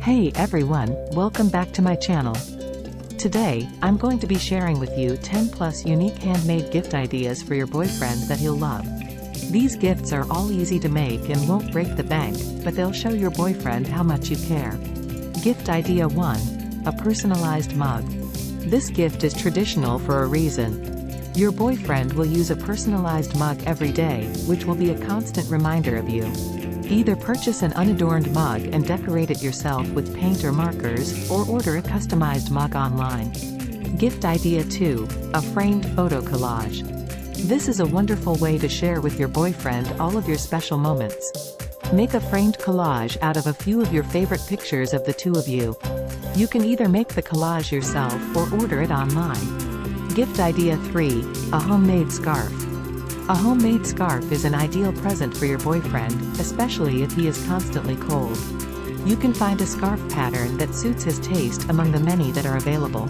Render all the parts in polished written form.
Hey everyone, welcome back to my channel. Today, I'm going to be sharing with you 10 plus unique handmade gift ideas for your boyfriend that he'll love. These gifts are all easy to make and won't break the bank, but they'll show your boyfriend how much you care. Gift idea 1. A personalized mug. This gift is traditional for a reason. Your boyfriend will use a personalized mug every day, which will be a constant reminder of you. Either purchase an unadorned mug and decorate it yourself with paint or markers, or order a customized mug online. Gift idea 2. A framed photo collage. This is a wonderful way to share with your boyfriend all of your special moments. Make a framed collage out of a few of your favorite pictures of the two of you. You can either make the collage yourself or order it online. Gift idea 3. A homemade scarf. A homemade scarf is an ideal present for your boyfriend, especially if he is constantly cold. You can find a scarf pattern that suits his taste among the many that are available.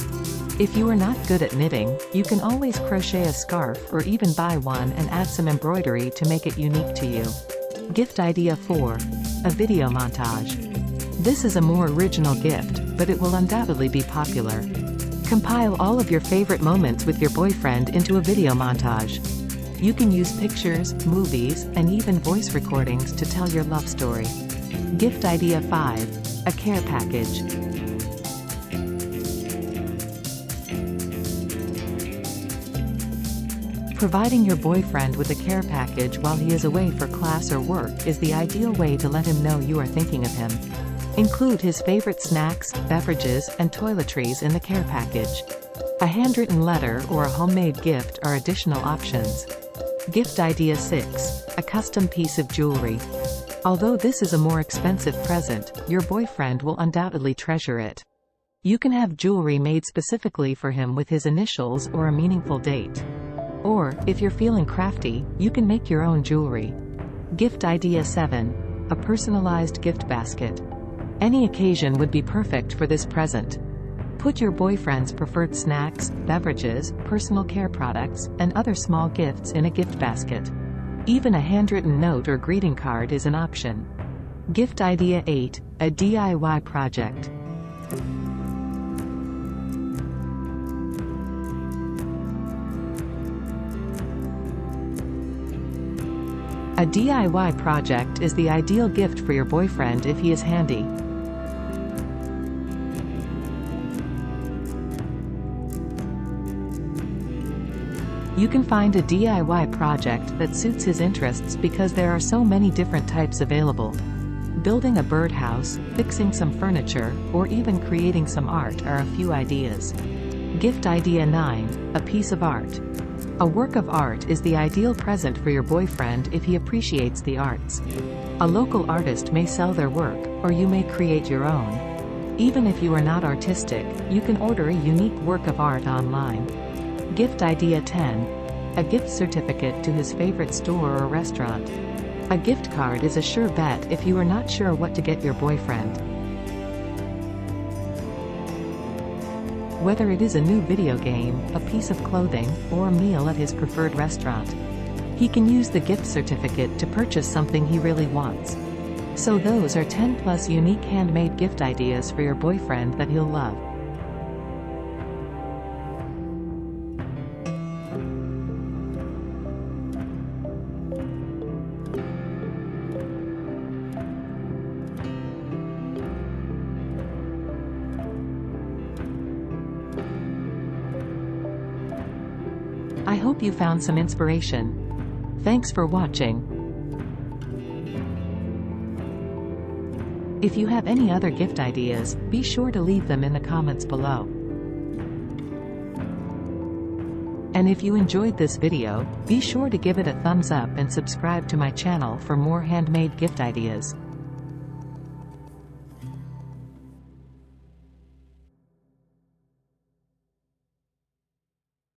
If you are not good at knitting, you can always crochet a scarf or even buy one and add some embroidery to make it unique to you. Gift idea 4. A video montage. This is a more original gift, but it will undoubtedly be popular. Compile all of your favorite moments with your boyfriend into a video montage. You can use pictures, movies, and even voice recordings to tell your love story. Gift idea 5. A care package. Providing your boyfriend with a care package while he is away for class or work is the ideal way to let him know you are thinking of him. Include his favorite snacks, beverages, and toiletries in the care package. A handwritten letter or a homemade gift are additional options. Gift idea 6. A custom piece of jewelry. Although this is a more expensive present, your boyfriend will undoubtedly treasure it. You can have jewelry made specifically for him with his initials or a meaningful date. Or, if you're feeling crafty, you can make your own jewelry. Gift idea 7. A personalized gift basket. Any occasion would be perfect for this present. Put your boyfriend's preferred snacks, beverages, personal care products, and other small gifts in a gift basket. Even a handwritten note or greeting card is an option. Gift idea 8. A DIY project. A DIY project is the ideal gift for your boyfriend if he is handy. You can find a DIY project that suits his interests because there are so many different types available. Building a birdhouse, fixing some furniture, or even creating some art are a few ideas. Gift idea 9. A piece of art. A work of art is the ideal present for your boyfriend if he appreciates the arts. A local artist may sell their work, or you may create your own. Even if you are not artistic, you can order a unique work of art online. Gift idea 10. A gift certificate to his favorite store or restaurant. A gift card is a sure bet if you are not sure what to get your boyfriend. Whether it is a new video game, a piece of clothing, or a meal at his preferred restaurant, he can use the gift certificate to purchase something he really wants. So those are 10 plus unique handmade gift ideas for your boyfriend that he'll love. I hope you found some inspiration. Thanks for watching. If you have any other gift ideas, be sure to leave them in the comments below. And if you enjoyed this video, be sure to give it a thumbs up and subscribe to my channel for more handmade gift ideas.